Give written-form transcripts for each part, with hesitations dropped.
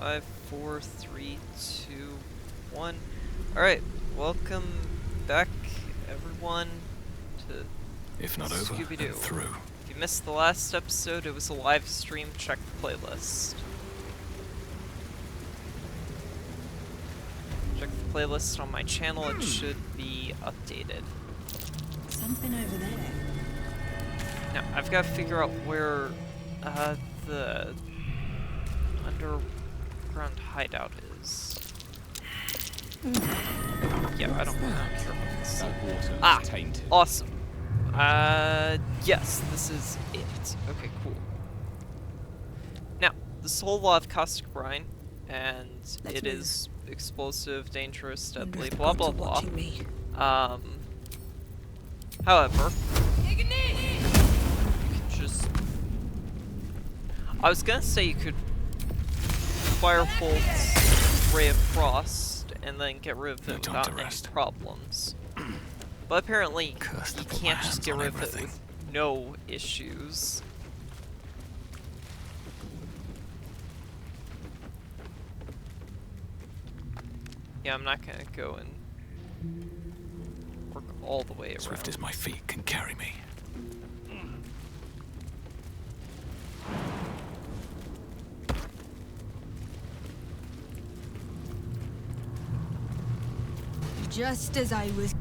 5, 4, 3, 2, 1. Alright, welcome back, everyone, to If not over, Scooby-Doo. then through. If you missed the last episode, it was a live stream. Check the playlist. Check the playlist on my channel, it should be updated. Something over there. Now, I've got to figure out where the underground hideout is. Yeah, I don't care about this. That water Ah, is tainted. awesome. Yes, this is it. Okay, cool. Now, this whole lot of caustic brine, and Let's it move. is explosive, dangerous, Wonder deadly, if the blah gods blah are blah. watching me. However, you can just... I was gonna say you could Firebolt Ray of Frost and then get rid of it without any problems. But apparently, Cursed you to put my can't just hands get on rid of it everything. with no issues. Yeah, I'm not gonna go and work all the way around. Swift as my feet can carry me. Just as I was.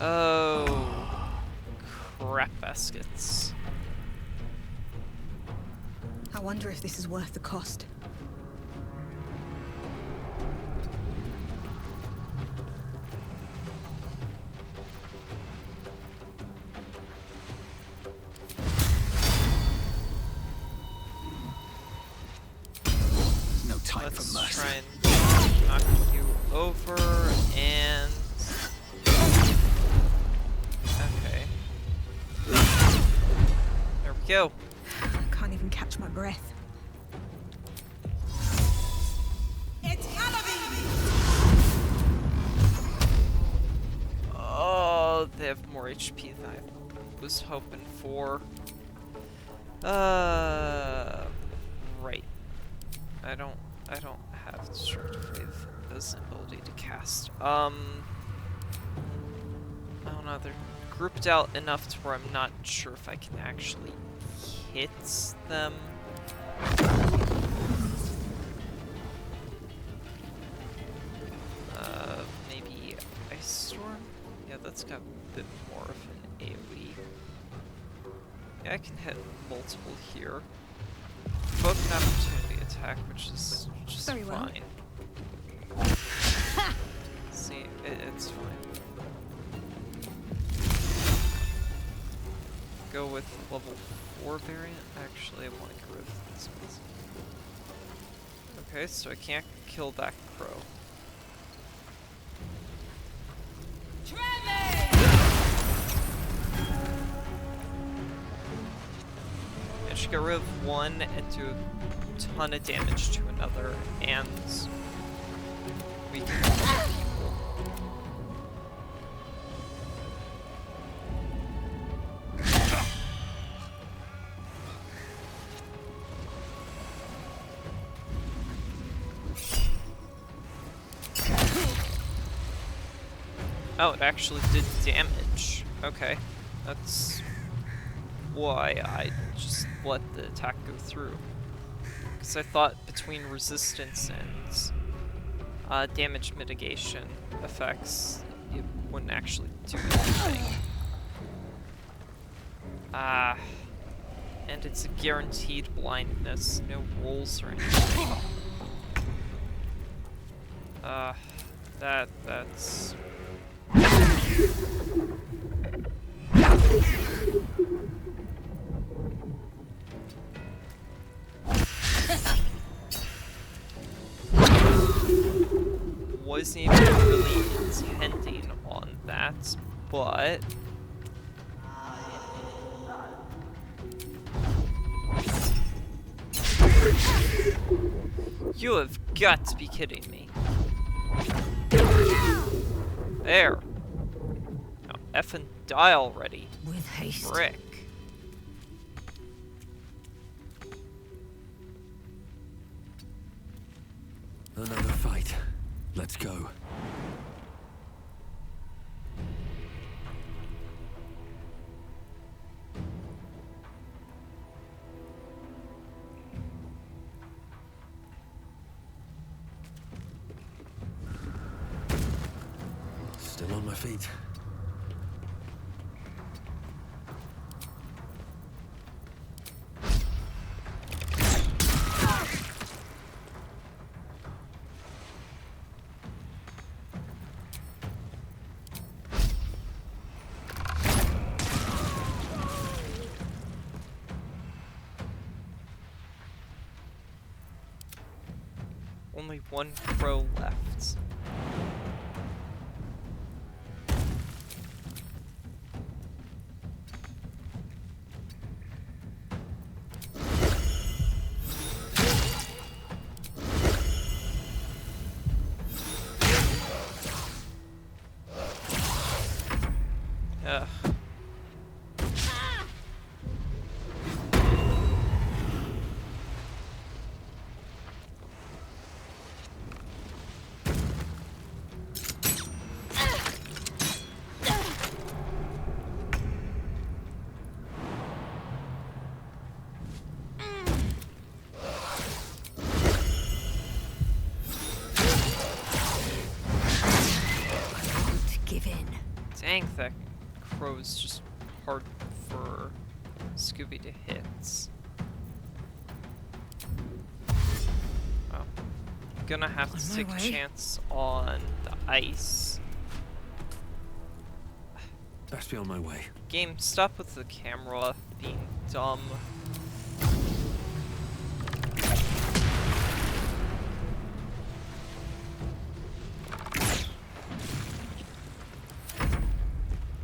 Oh, crap baskets. I wonder if this is worth the cost. No time Let's for mercy. try and knock you over and... Okay. There we go. Can't even catch my breath. Oh, they have more HP than I was hoping for. Right. I don't have Destructive Wave as an ability to cast. I don't know, they're grouped out enough to where I'm not sure if I can actually hit them. Maybe Ice Storm? Yeah, that's got a bit more of an AoE. Yeah, I can hit multiple here. Book an opportunity attack, which is just Very well. fine. See, it's fine. Go with level 4 variant. Actually, I want to get rid of this one. Okay, so I can't kill that crow. I should get rid of one and do a ton of damage to another, and we can kill people. Oh, it actually did damage. Okay, that's why I just let the attack go through. Because I thought between resistance and damage mitigation effects, it wouldn't actually do anything. And it's a guaranteed blindness, no rolls or anything. That's... Wasn't even really intending on that, but You have got to be kidding me. There. Now effing die already. With haste. Frick. Another fight. Let's go. Still on my feet. Only one crow left. Ugh. Give in. Dang, that crow's just hard for Scooby to hit. Well, I'm gonna have to On my take a way. chance on the ice. Best be on my way. Game, stop with the camera being dumb.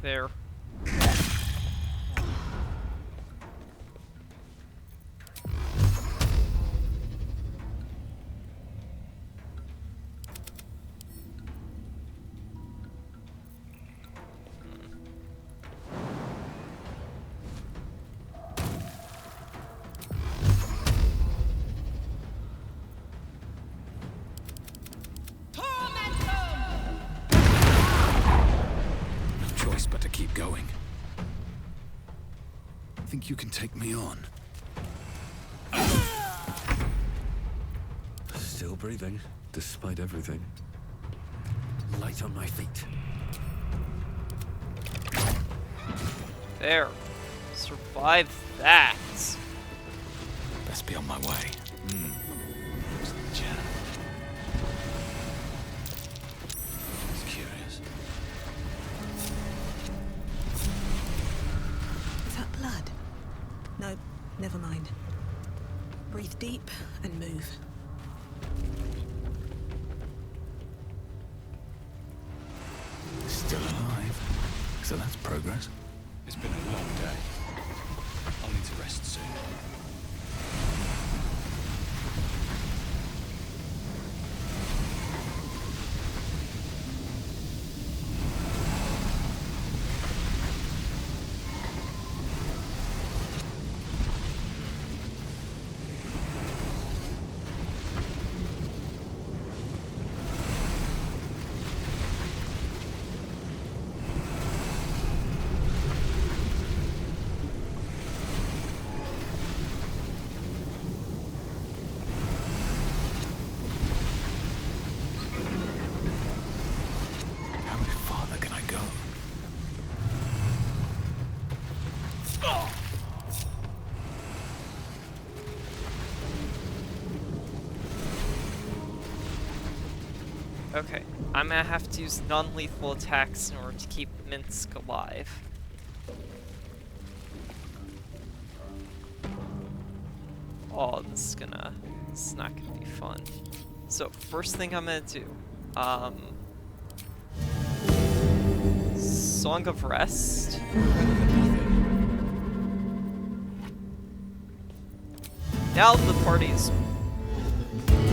There. Choice but to keep going. Think you can take me on? Still breathing, despite everything. Light on my feet. There. Survive that. Best be on my way. What's the jam? It's curious. Is that blood? No, never mind. Breathe deep and move. Still alive. So that's progress. It's been a long day. I'll need to rest soon. How much farther can I go? Okay, I'm gonna have to use non-lethal attacks in order to keep Minsc alive. Oh, this is not gonna be fun. So, first thing I'm gonna do, Song of Rest. Now the party's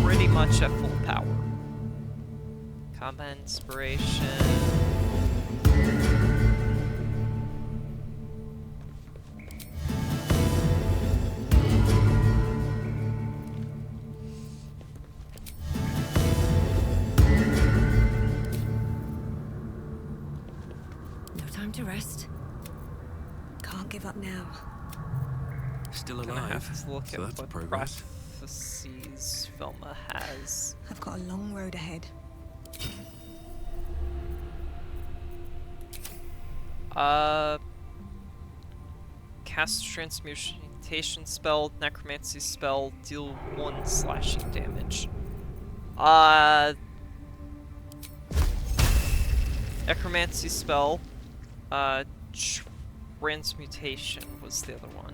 pretty much at full power. Combat inspiration. No time to rest. Can't give up now. Still Gonna alive. have to look So at that's what progress. prophecies Velma has. I've got a long road ahead. Cast transmutation spell, necromancy spell, deal 1 slashing damage. Necromancy spell, transmutation was the other one.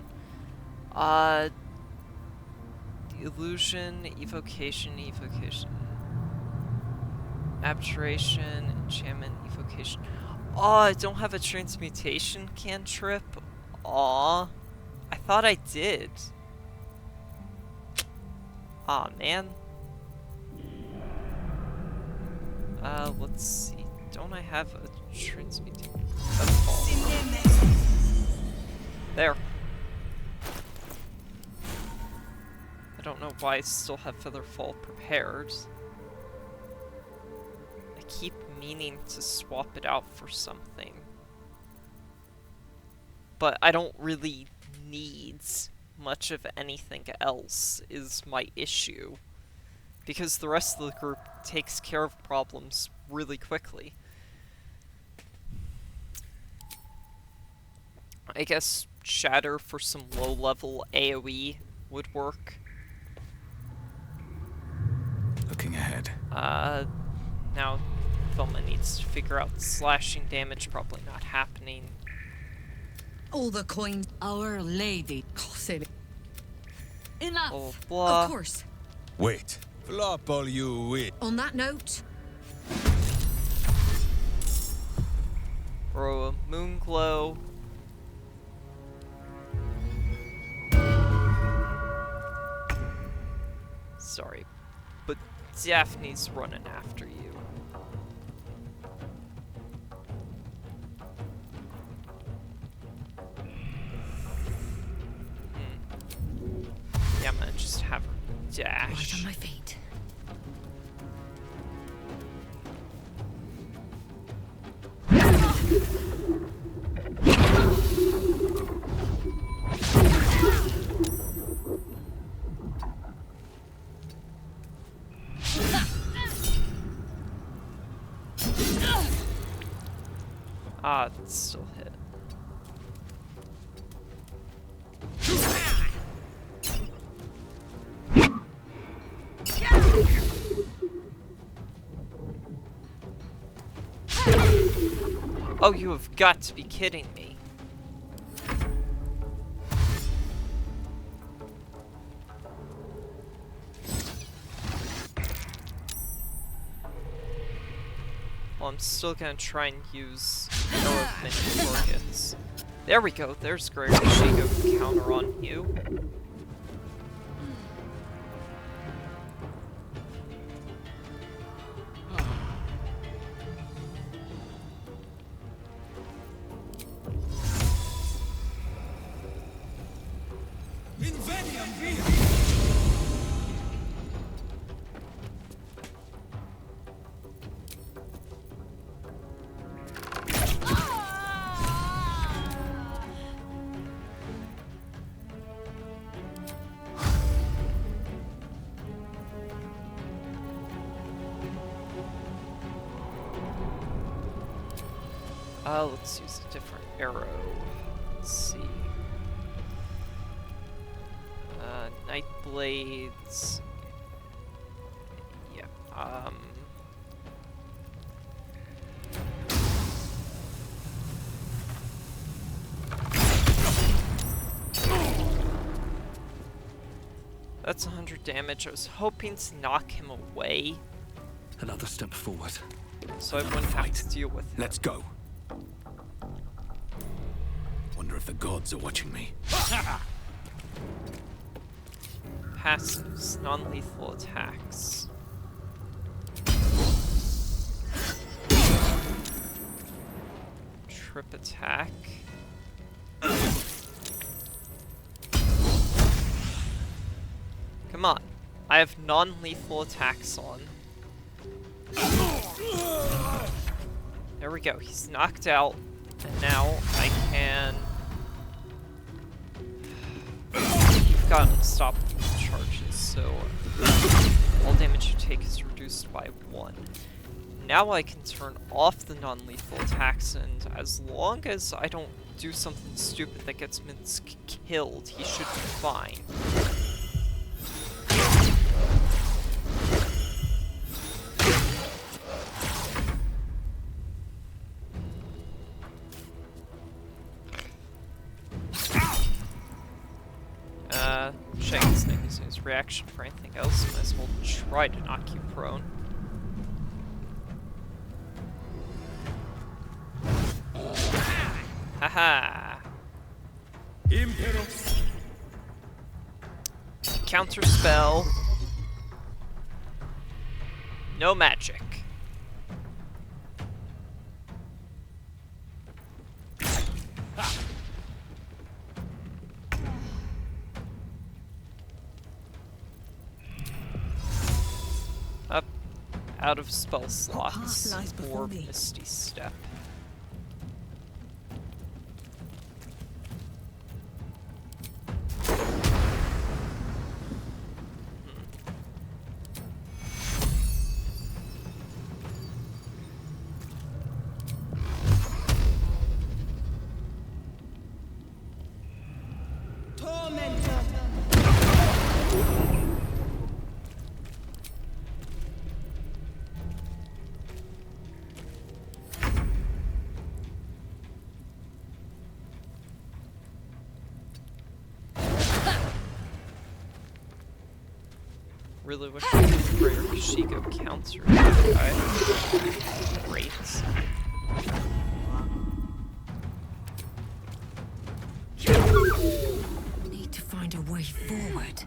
Illusion, evocation, abjuration, enchantment, evocation. Oh, I don't have a transmutation cantrip. Aw, I thought I did. Aw, man. Let's see. Don't I have a transmutation? There. I don't know why I still have Featherfall prepared. I keep meaning to swap it out for something. But I don't really need much of anything else is my issue. Because the rest of the group takes care of problems really quickly. I guess Shatter for some low-level AoE would work. Looking ahead. Now Velma needs to figure out slashing damage, probably not happening. All the coins. Our Lady. Enough. Blah, blah, blah. Of course. Wait. Flop all you wit. On that note, Throw a moon glow. Sorry, but Daphne's running after you. Yeah, I'm gonna just have her dash. right on my feet. Ah, it's still hit. Oh, you have got to be kidding me. Well, I'm still gonna try and use more of many targets. There we go, there's Gregory Shigo counter on you. Let's use a different arrow. Let's see. Night Blades. Yeah, That's 100 damage. I was hoping to knock him away, Another step forward. so I wouldn't have to deal with him. Let's go. Wonder if the gods are watching me. passives, non-lethal attacks. Trip attack. Come on. I have non-lethal attacks on. There we go. He's knocked out. And now I can... You've got unstoppable charges, so all damage you take is reduced by 1. Now I can turn off the non-lethal attacks, and as long as I don't do something stupid that gets Minsc killed, he should be fine. Shank's not using his reaction for anything else, might as well try to knock you prone. Haha! Counter spell. No magic. Up, out of spell slots, lies before or me? Misty Step. Really wish I could bring Shigo counter that guy. Great. Need to find a way forward.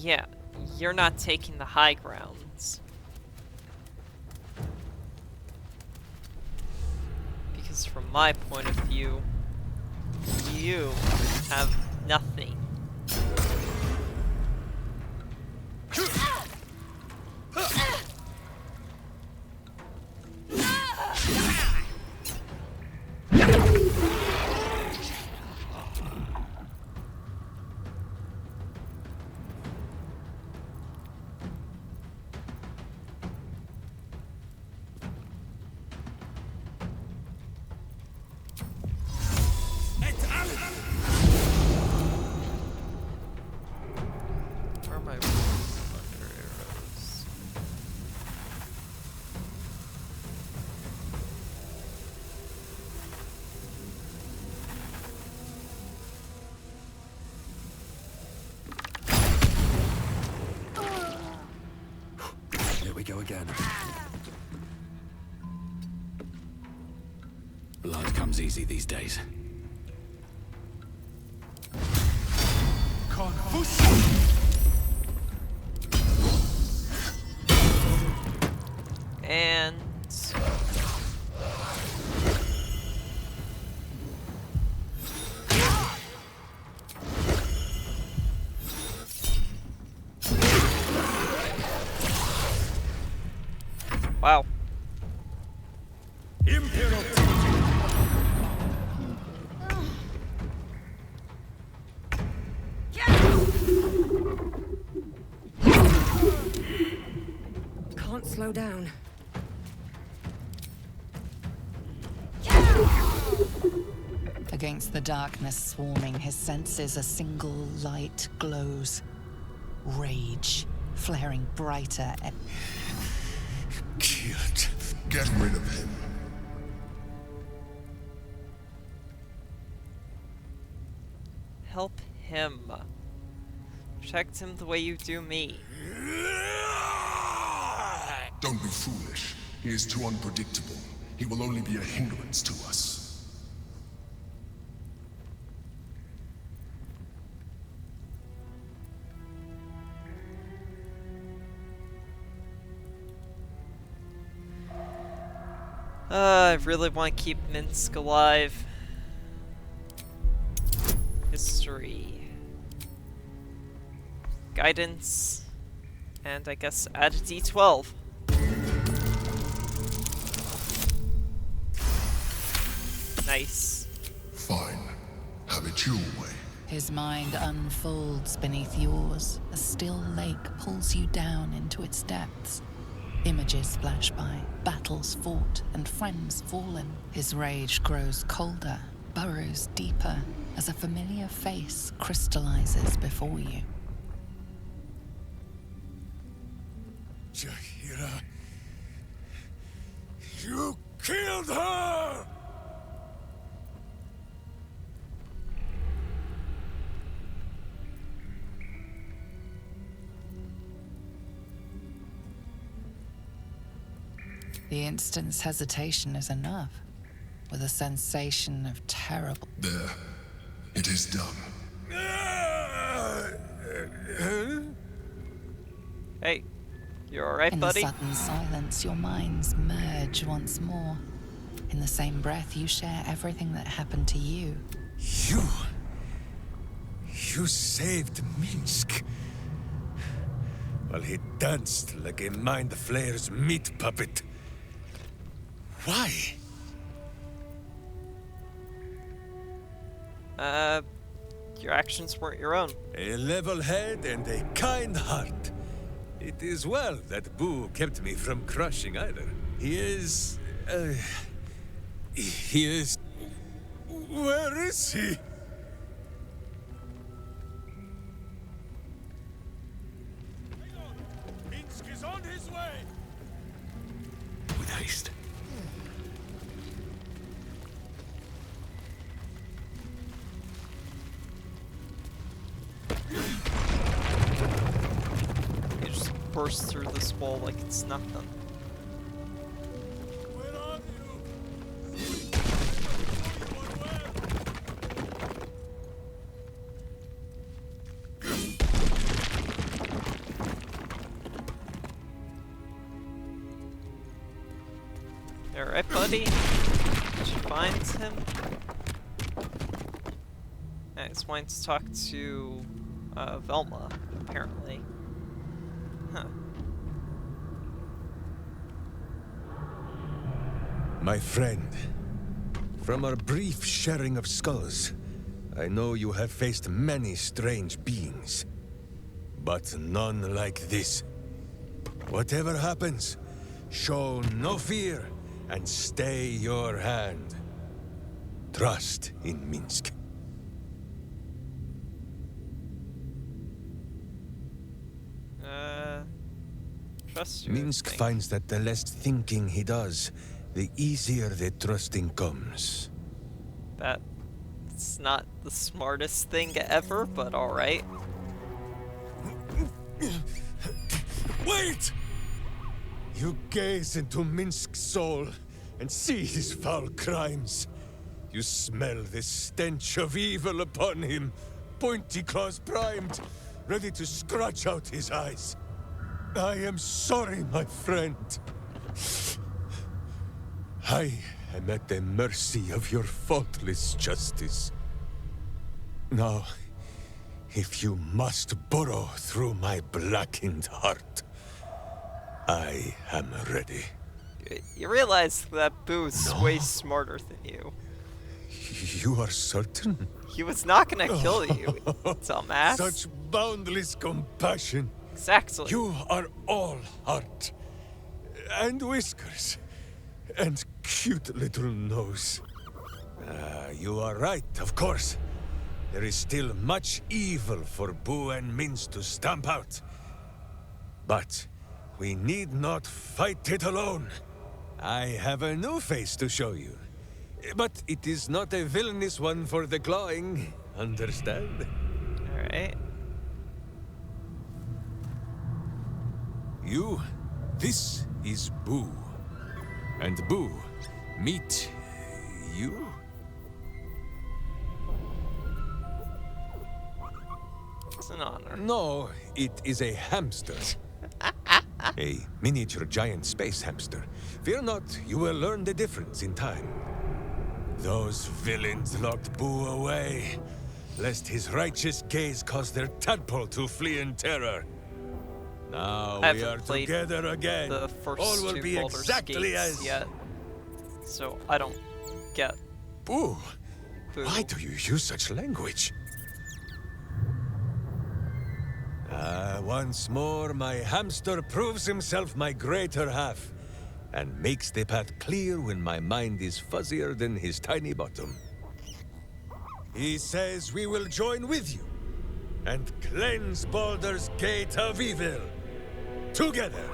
Yeah, you're not taking the high grounds. Because from my point of view, you have nothing. Where am I? Thunder arrows. Here we go again. Blood comes easy these days. And wow. Can't slow down. Against the darkness swarming his senses, a single light glows. Rage, flaring brighter. Kill it. Get rid of him. Help him. Protect him the way you do me. Don't be foolish. He is too unpredictable. He will only be a hindrance to us. I really want to keep Minsc alive. History. Guidance. And I guess add a D12. Nice. Fine. Have it your way. His mind unfolds beneath yours. A still lake pulls you down into its depths. Images flash by, battles fought, and friends fallen. His rage grows colder, burrows deeper, as a familiar face crystallizes before you. Jaheira, you killed her! The instant's hesitation is enough, with a sensation of terrible. There. It is done. Hey, you alright, In buddy? the sudden silence, your minds merge once more. In the same breath, you share everything that happened to you. You saved Minsc. While he danced like a Mind Flayer's meat puppet. Why? Your actions weren't your own. A level head and a kind heart. It is well that Boo kept me from crushing either. He is... Where is he? Minsc is on his way! With haste. You just burst through this wall like it's nothing. Where are you? Alright, buddy. Did you find him? Yeah, he's wanting to talk to Velma, apparently. Huh. My friend, from our brief sharing of skulls, I know you have faced many strange beings, but none like this. Whatever happens, show no fear and stay your hand. Trust in Minsc. Trust you. Minsc finds that the less thinking he does, the easier the trusting comes. That's not the smartest thing ever, but alright. Wait! You gaze into Minsc's soul and see his foul crimes. You smell the stench of evil upon him, pointy claws primed, ready to scratch out his eyes. I am sorry, my friend. I am at the mercy of your faultless justice. Now, if you must burrow through my blackened heart, I am ready. You realize that Boo's No. way smarter than you. You are certain? He was not gonna kill you, dumbass. Such boundless compassion. Exactly. You are all heart. And whiskers. And cute little nose. You are right, of course. There is still much evil for Boo and Minsc to stamp out. But we need not fight it alone. I have a new face to show you. But it is not a villainous one for the clawing, understand? This is Boo. And Boo, meet you? It's an honor. No, it is a hamster. A miniature giant space hamster. Fear not, you will learn the difference in time. Those villains locked Boo away, lest his righteous gaze cause their tadpole to flee in terror. Now I we haven't are played together again. The first All will two be Baldur's exactly Gates as... yet, so I don't get. Boo, Boo. why do you use such language? Once more, my hamster proves himself my greater half, and makes the path clear when my mind is fuzzier than his tiny bottom. He says we will join with you, and cleanse Baldur's Gate of evil. Together!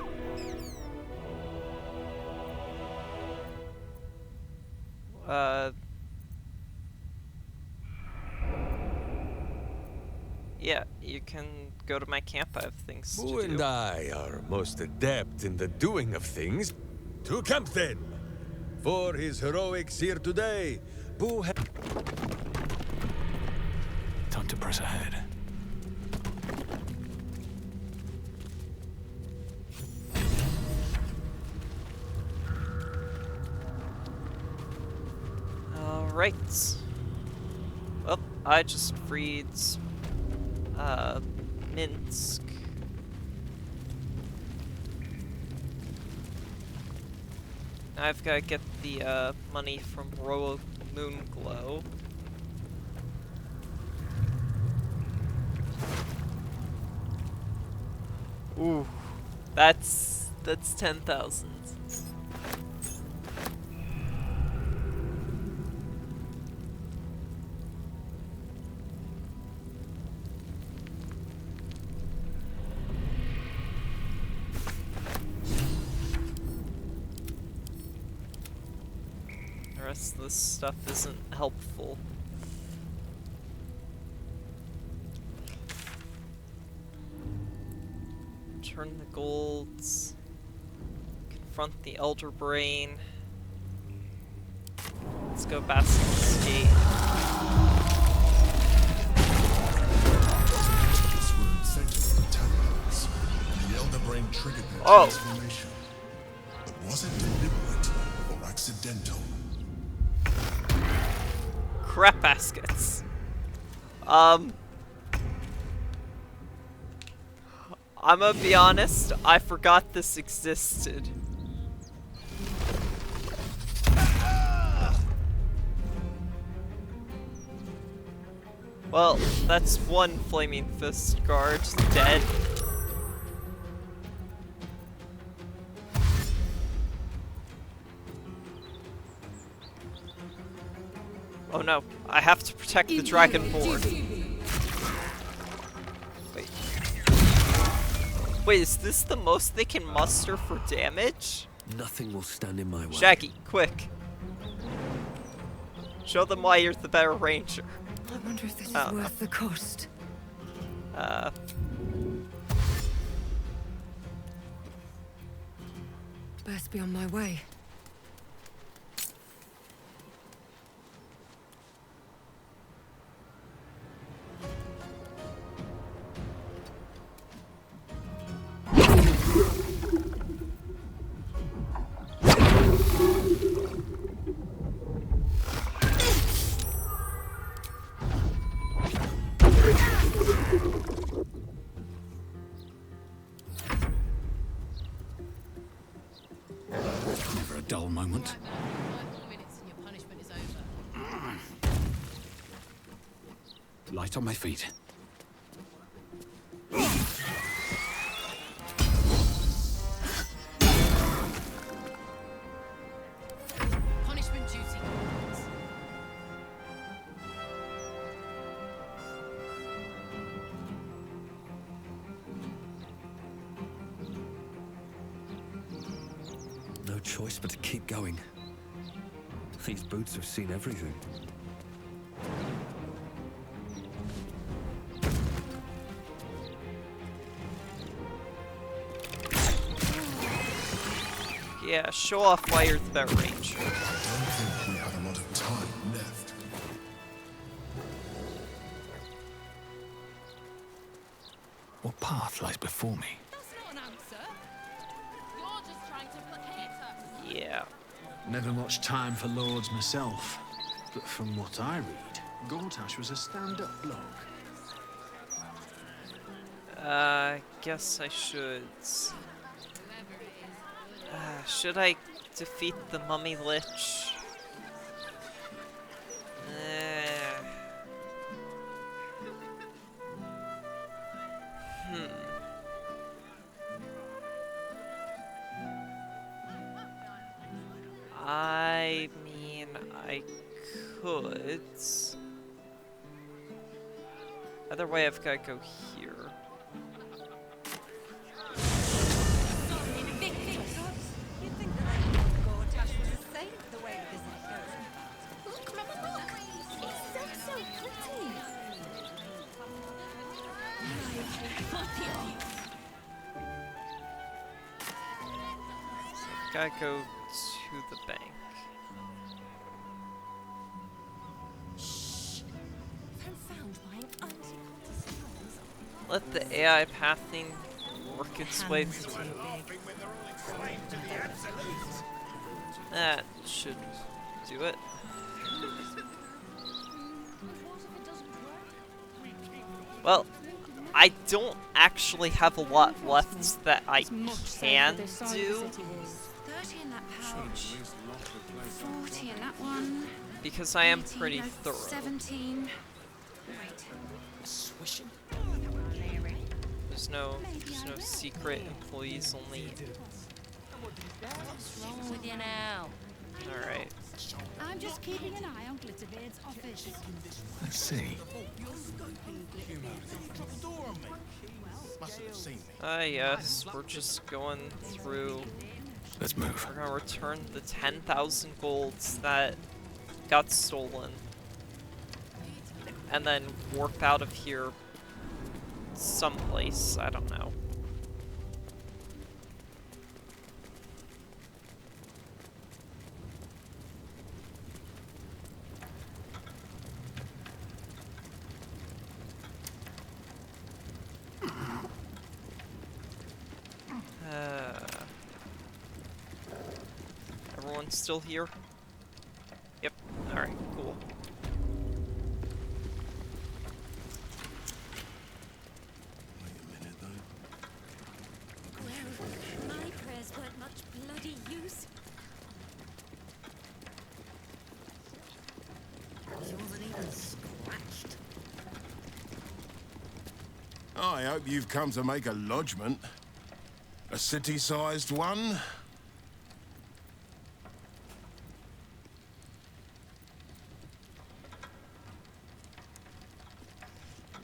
Yeah, you can go to my camp. I have things Boo to do. and I are most adept in the doing of things. To camp then! For his heroics here today, Boo has... Time to press ahead. Alright. Well, I just freed Minsc. Now I've got to get the money from Royal Moonglow. Ooh, that's 10,000. The rest of this stuff isn't helpful. Turn the golds. Confront the Elder Brain. Let's go Basilisk's Gate. This wound sent to the tadpoles. The Elder Brain triggered their Oh. transformation. But was it deliberate or accidental? Crap baskets. I'm gonna be honest, I forgot this existed. Well, that's one Flaming Fist guard dead. Oh no, I have to protect the Dragonborn. Wait. Wait, is this the most they can muster for damage? Nothing will stand in my way. Shaggy, quick. Show them why you're the better ranger. I wonder if this is Oh. worth the cost. Best be on my way. Never a dull moment. 5 more minutes and your punishment is over. Light on my feet. Punishment duty commence. No choice but to keep going. These boots have seen everything. Yeah, show off why you're the better ranger. I don't think we have a lot of time left. What path lies before me? That's not an answer. You're just trying to placate us. Yeah. Never much time for lords myself, but from what I read, Gortash was a stand-up bloke. Guess I should. Should I defeat the mummy lich? I mean, I could. Either way, I've got to go here. You'd think the lady of Gortash was a saint the way the business goes. Look, Mama, look! It's so pretty! Gotta go to the bank. Let the AI pathing work its way through. That should do it. Well, I don't actually have a lot left that I can do. 30 in that pouch. 40 in that one. Because I am 18, pretty no, thorough. 17. Wait. There's no secret employees, only. What's wrong with you now? Alright. I'm just keeping an eye on Glitterbeard's office. Let's see. Yes, we're just going through. Let's move. We're gonna return the 10,000 golds that got stolen. And then warp out of here someplace, I don't know. Everyone's still here? Yep. Alright, cool. My prayers weren't much bloody use. She wasn't even scratched. I hope you've come to make a lodgment. A city-sized one?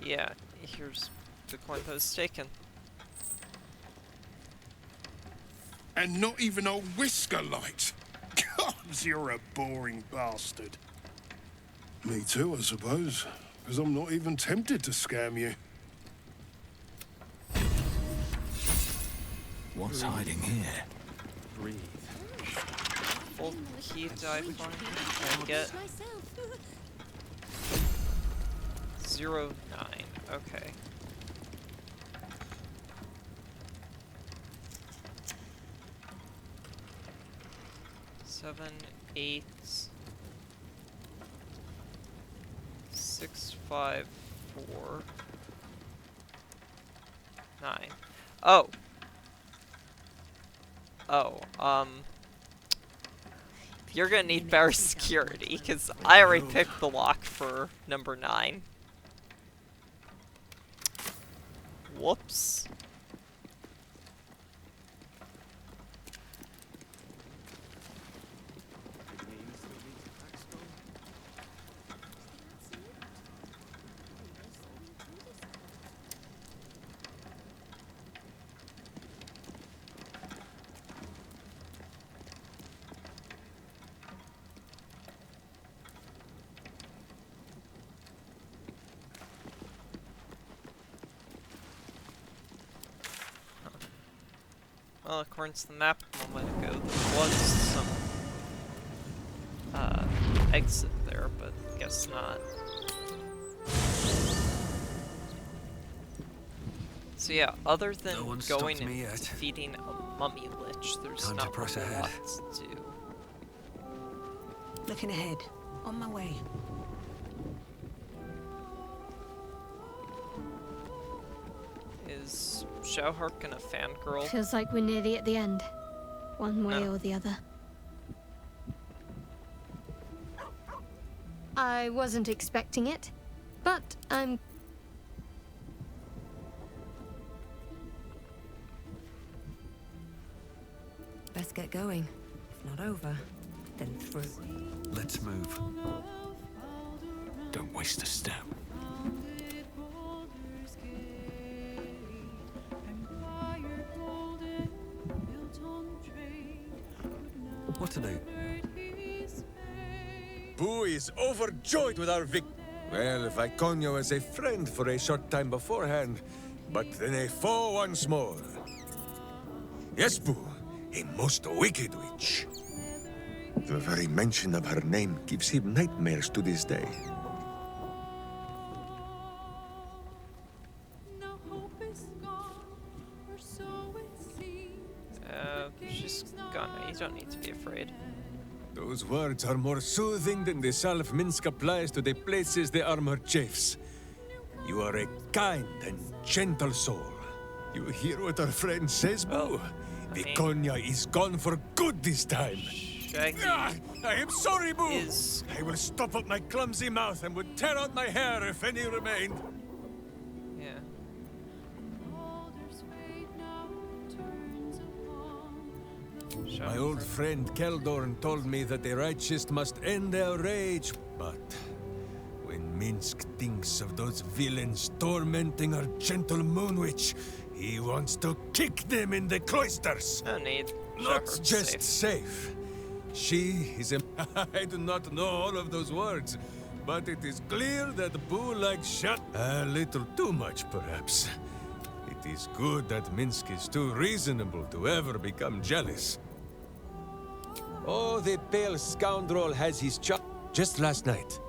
Yeah, here's the coin that was taken. And not even a whisker light. God, you're a boring bastard. Me too, I suppose. Because I'm not even tempted to scam you. What's hiding here? Breathe. Full key did I find and get? 09. Okay. Seven, 8, 6, 5, 4, 9. Oh. You're gonna need better security, because I already picked the lock for number 9. Whoops. Well, according to the map a moment ago, there was some exit there, but guess not. So yeah, other than No one's going stopped me and yet. defeating a mummy lich, there's Time to not press a ahead. lot to do. Looking ahead. On my way. Is Shauhark gonna fangirl? Feels like we're nearly at the end. One way No. or the other. I wasn't expecting it, but I'm... Best get going. If not over, then through. Let's move. Don't waste a step. What to do? Boo is overjoyed with our victory. Well, Viconio was a friend for a short time beforehand, but then a foe once more. Yes, Boo, a most wicked witch. The very mention of her name gives him nightmares to this day. She's gonna. You don't need to be afraid. Those words are more soothing than the salve Minsc applies to the places the armor chafes. You are a kind and gentle soul. You hear what our friend says, Boo? Viconia is gone for good this time. Shaggy I am sorry, Boo! is... I will stop up my clumsy mouth and would tear out my hair if any remained. Yeah. My old friend Keldorn told me that the righteous must end their rage, but when Minsc thinks of those villains tormenting our gentle moon witch, he wants to kick them in the cloisters. No need. Not Shauhark's just safe. safe. She is a... I do not know all of those words, but it is clear that Boo likes shut a little too much, perhaps. It is good that Minsc is too reasonable to ever become jealous. Oh, the pale scoundrel has his Just last night,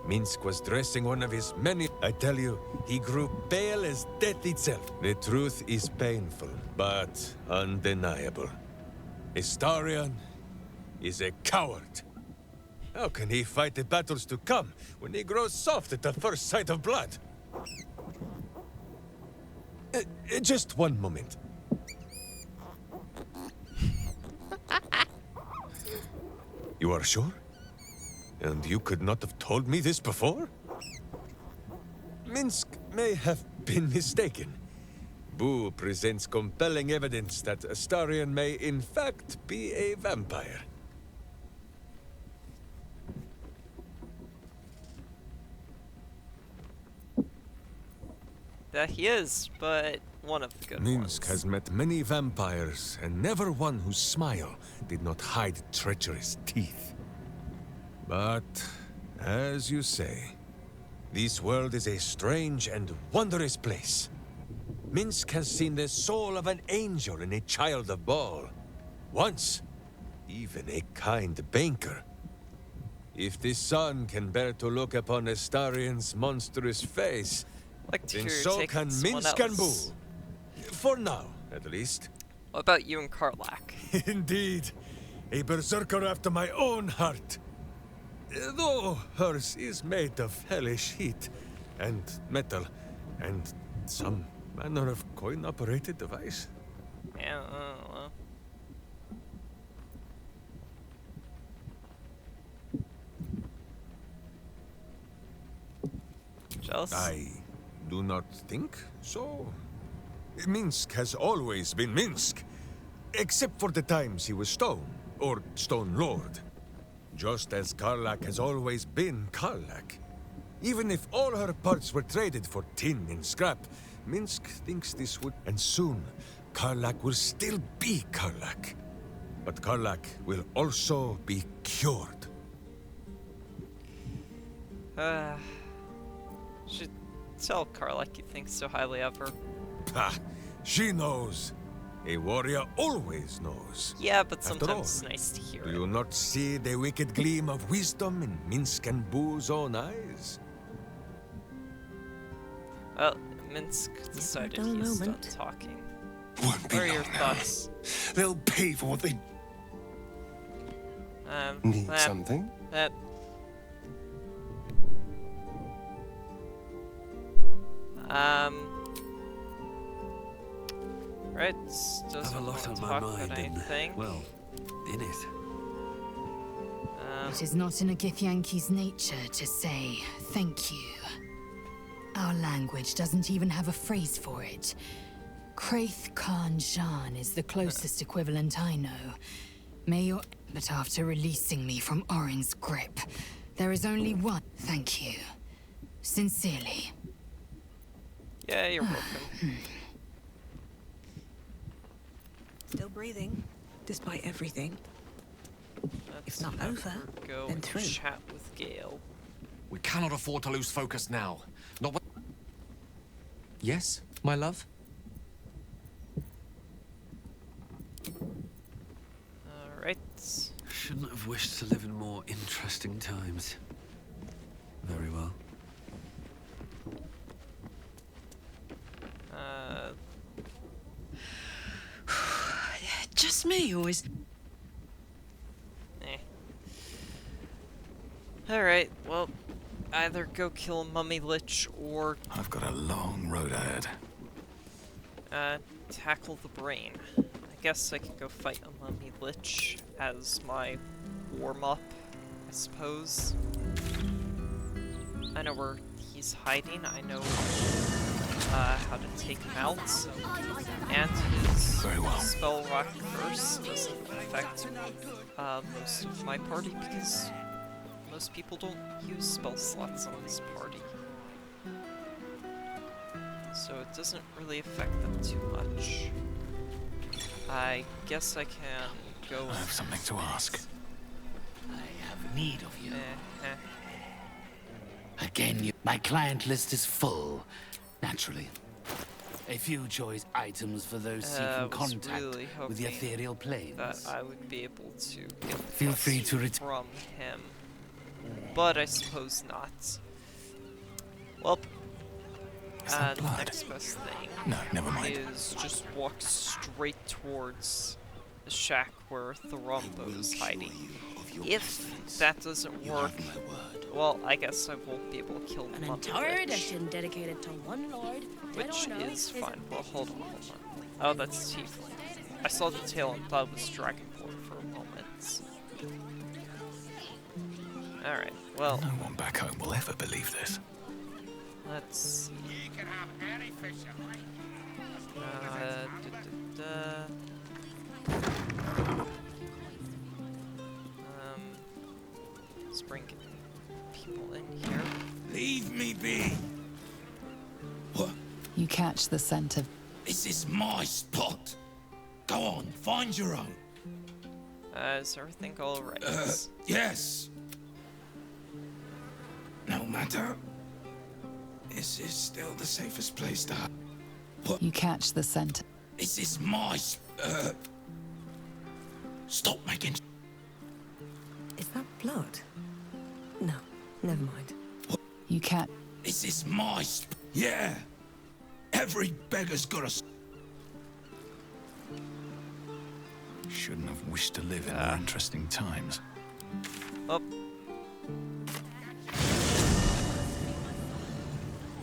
Minsc was dressing one of his many... I tell you, he grew pale as death itself. The truth is painful, but undeniable. Astarion is a coward. How can he fight the battles to come when he grows soft at the first sight of blood? Just one moment. You are sure? And you could not have told me this before? Minsc may have been mistaken. Boo presents compelling evidence that Astarion may in fact be a vampire. That he is, but one of the good ones. Minsc has met many vampires, and never one whose smile did not hide treacherous teeth. But, as you say, this world is a strange and wondrous place. Minsc has seen the soul of an angel in a child of Baal. Once, even a kind banker. If the sun can bear to look upon Astarion's monstrous face, Like to then hear your so take can on someone Minsc and Boo. else. For now, at least. What about you and Karlak? Indeed. A berserker after my own heart. Though hers is made of hellish heat, and metal, and some manner of coin-operated device. Yeah, well. Jealous? I do not think so. Minsc has always been Minsc, except for the times he was Stone, or Stone Lord. Just as Karlak has always been Karlak. Even if all her parts were traded for tin and scrap, Minsc thinks this would... And soon, Karlak will still be Karlak. But Karlak will also be cured. Should tell Karlak you think so highly of her. Ha! She knows. A warrior always knows. Yeah, but After sometimes all, it's nice to hear Do it. you not see the wicked gleam of wisdom in Minsc and Boo's own eyes? Well, Minsc decided dull he's done moment. talking. Won't be What are your long now. thoughts? They'll pay for what they need. eh, Something? eh. Right, I doesn't have a lot want on to my talk mind about anything. in it. It is not in a Githyanki's nature to say thank you. Our language doesn't even have a phrase for it. Kraith Khan Jan is the closest equivalent I know. May your... But after releasing me from Orin's grip, there is only one thank you. Sincerely. Yeah, you're welcome. Still breathing, despite everything. Let's If not over, go then and through. chat with Gale. We cannot afford to lose focus now. Not what... Yes, my love? Alright. Shouldn't have wished to live in more interesting times. Very well. Just me, or is... Alright, well, either go kill a mummy lich or I've got a long road ahead. tackle the brain. I guess I could go fight a mummy lich as my warm-up, I suppose. I know where he's hiding, I know how to take him out, and his spell rock curse doesn't affect most of my party because most people don't use spell slots on this party. So it doesn't really affect them too much. I guess I can go... I have something to ask. I have need of you. Eh. Again, my client list is full, naturally. A few choice items for those seeking contact really with the ethereal planes. that I would be able to get Feel free to from him, but I suppose not. Well, the next best thing No, never mind. is just walk straight towards the shack where Thrombo's hiding. If that doesn't work, well, I guess I won't be able to kill the An Mummy entire Lich, edition dedicated to one lord. which is fine. Well, hold on. Oh, that's Tiefling. I saw the tail and thought it was Dragonborn for a moment. Alright, well... No one back home will ever believe this. Let's see. Let's bring people in here. Leave me be! You catch the scent of... This is my spot! Go on, find your own. Is everything alright? Yes! No matter. This is still the safest place to hide. You catch the scent... This is my stop making... Is that blood? No, never mind. You catch... This is my yeah! Every beggar's got a... Shouldn't have wished to live in more interesting times. Oh.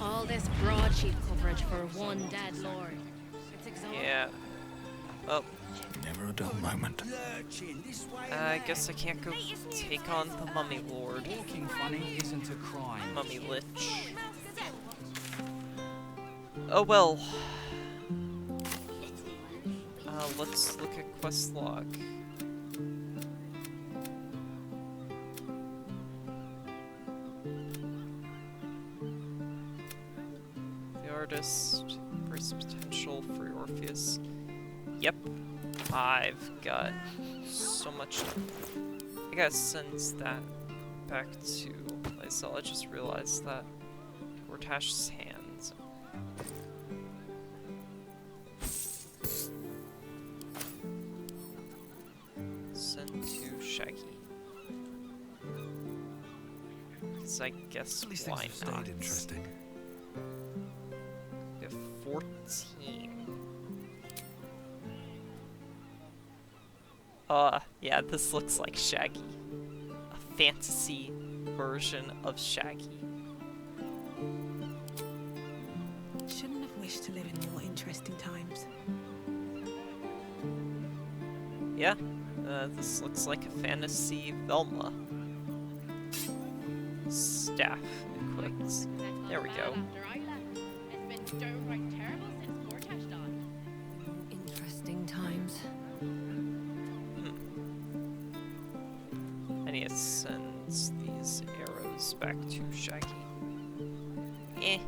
All this broadsheet coverage for one dead lord. It's exhausting. Yeah. Oh. Never a dull moment. I guess I can't go take on the Mummy Lord. Walking funny isn't a crime. Mummy Lich. Oh well. Let's look at quest log. The artist, embrace potential for Orpheus. Yep, I've got so much. I gotta send that back to Lysel. I just realized that Gortash's hands. Because I guess At least why things have not? stayed interesting. We have 14. Yeah, this looks like Shaggy. A fantasy version of Shaggy. Shouldn't have wished to live in more interesting times. Yeah, this looks like a fantasy Velma. Staff equipped. There we go. It's been downright terrible since Gortash died. Interesting times. I need to send these arrows back to Shaggy. Eh.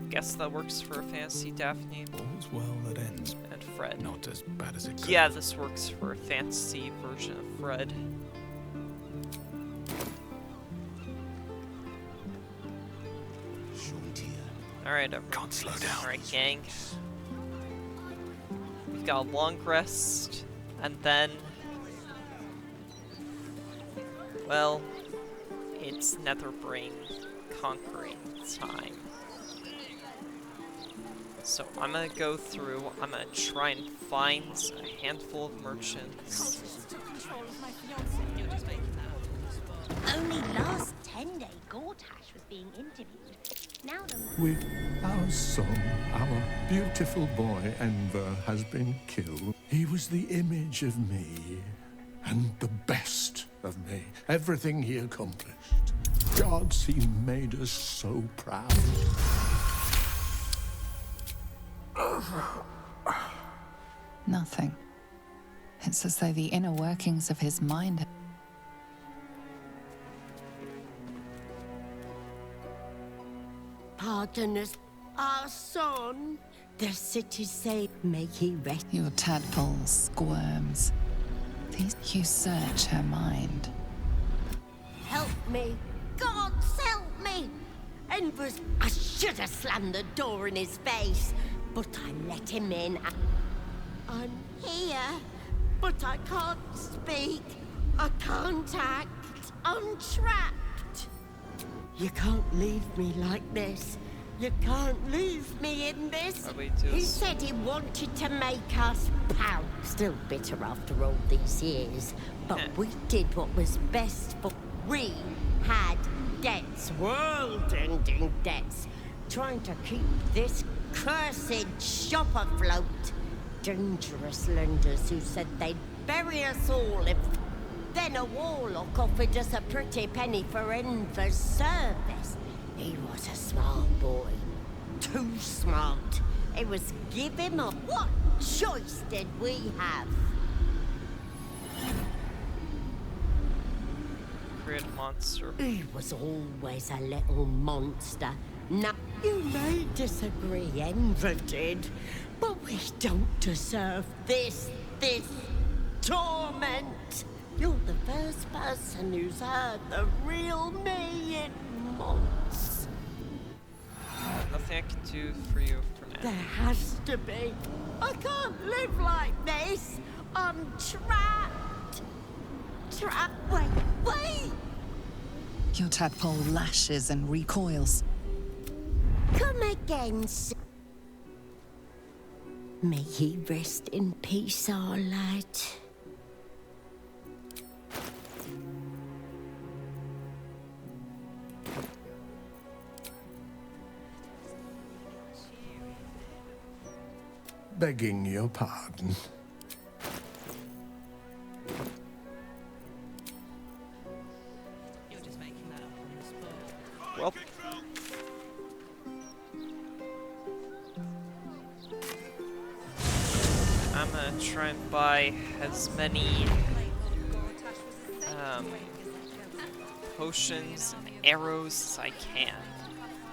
Guess that works for a fantasy Daphne. All's well that ends. And Fred. Not as bad as it could. Yeah, this works for a fantasy version of Fred. Alright, can't slow down. Alright, gang. We've got a long rest, and then... well, it's Netherbrain conquering time. So I'm gonna go through, I'm gonna try and find a handful of merchants. Only last 10 days, Gortash was being interviewed. Now the With our son, our beautiful boy Enver has been killed. He was the image of me, and the best of me. Everything he accomplished. Gods, he made us so proud. Nothing. It's as though the inner workings of his mind. pardon us, our son. The city say, may he rest. Your tadpole squirms. You search her mind. Help me. God, help me. Enver's... I should have slammed the door in his face, but I let him in. I'm here, but I can't speak. I can't act. I'm trapped. You can't leave me like this. You can't leave me in this. He said he wanted to make us pals. Still bitter after all these years, but we did what was best for... We had debts, world-ending debts, trying to keep this cursed shop afloat. Dangerous lenders who said they'd bury us all if... Then a warlock offered us a pretty penny for Enver's service. He was a smart boy. Too smart. It was give him up. What choice did we have? Create a monster. He was always a little monster. Now, you may disagree, Enver did, but we don't deserve this torment. You're the first person who's heard the real me in months. Nothing I can do for you for now. There has to be. I can't live like this. I'm trapped. Wait! Your tadpole lashes and recoils. Come again, sir. May he rest in peace, our lad. Begging your pardon. You're just making that up on the spot. Well. I'm gonna try and buy as many potions and arrows as I can.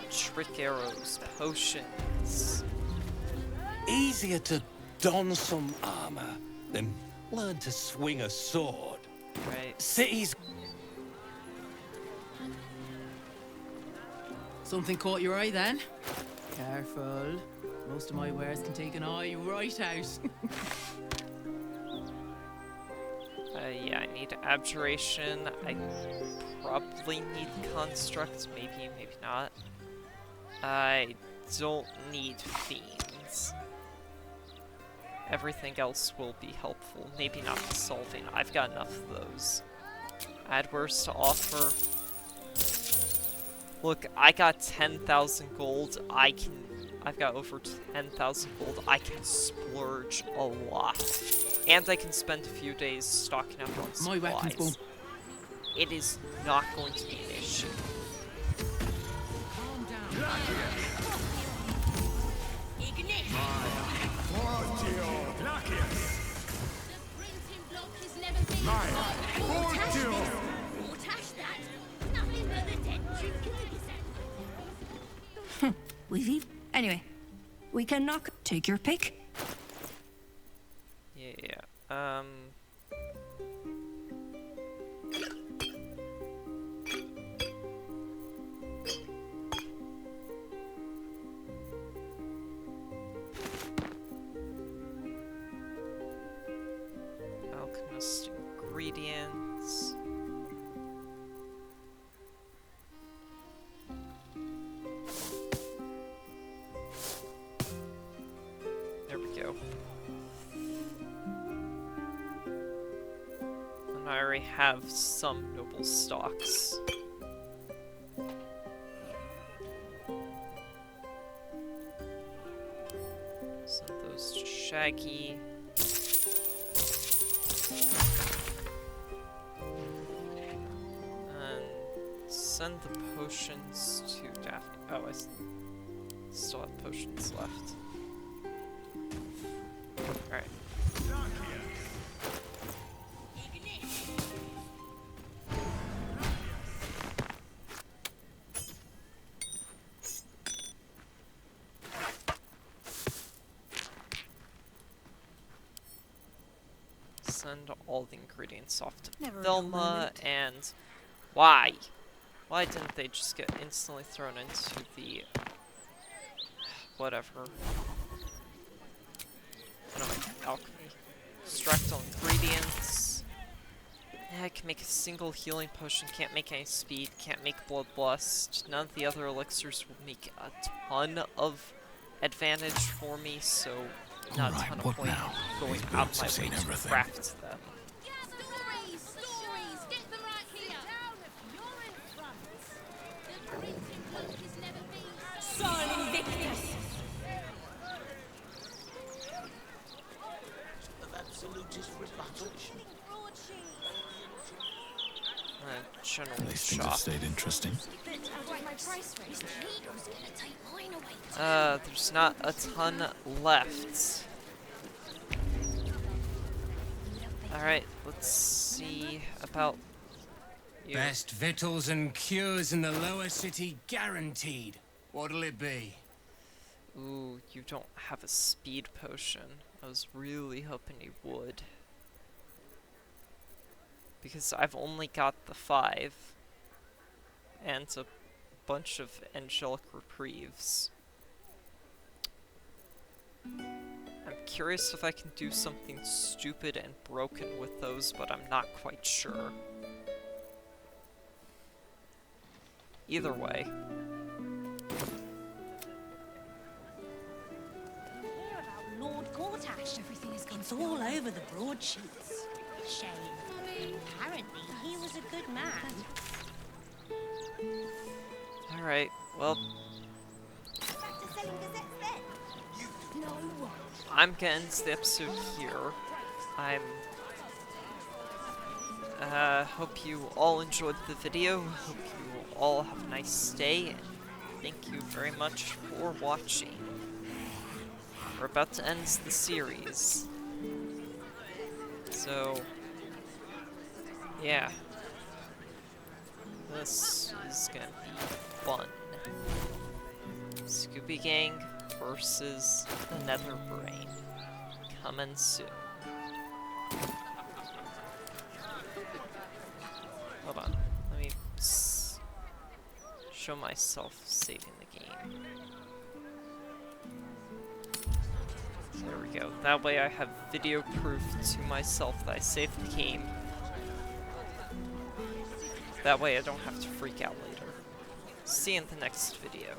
Trick arrows, potions. Easier to don some armor than learn to swing a sword. Right. Cities. Something caught your eye then? Careful. Most of my wares can take an eye right out. Yeah, I need need Abjuration. I probably need Construct. Maybe, maybe not. I don't need Fiends. Everything else will be helpful. Maybe not the Solving. I've got enough of those. Adwares to offer. Look, I got 10,000 gold. I've got over 10,000 gold. I can splurge a lot. And I can spend a few days stocking up on supplies. My weapons won't. It is not going to be an issue. Anyway, we can knock. Take your pick. Yeah. Alchemist ingredients. There we go. And I already have some noble stocks. Send those to Shaggy. And send the potions to Daphne. Oh, I still have potions left. Alright. Send all the ingredients off to Never a dull Velma, moment. and why? Why didn't they just get instantly thrown into the whatever? Alchemy. Extract all ingredients. Yeah, I can make a single healing potion, can't make any speed, can't make bloodlust. None of the other elixirs will make a ton of advantage for me, so not a ton of point going out my way to craft them. Son Invictus! General These things shop. have stayed interesting. There's not a ton left. Alright, let's see about you. Best victuals and cures in the lower city guaranteed. What'll it be? Ooh, you don't have a speed potion. I was really hoping you would. Because I've only got the 5. And a bunch of angelic reprieves. I'm curious if I can do something stupid and broken with those, but I'm not quite sure. Either way. Hear about Lord Gortash. Everything is it's all over the broadsheets. Shame. Apparently, he was a good man. Alright, well, Back to selling gazettes then. No. I'm gonna end the episode here. Hope you all enjoyed the video. Hope you all have a nice day, and thank you very much for watching. We're about to end the series. So, yeah. This is gonna be fun. Scooby Gang versus the Nether Brain. Coming soon. Hold on. Let me show myself saving the game. There we go. That way I have video proof to myself that I saved the game. That way I don't have to freak out later. See you in the next video.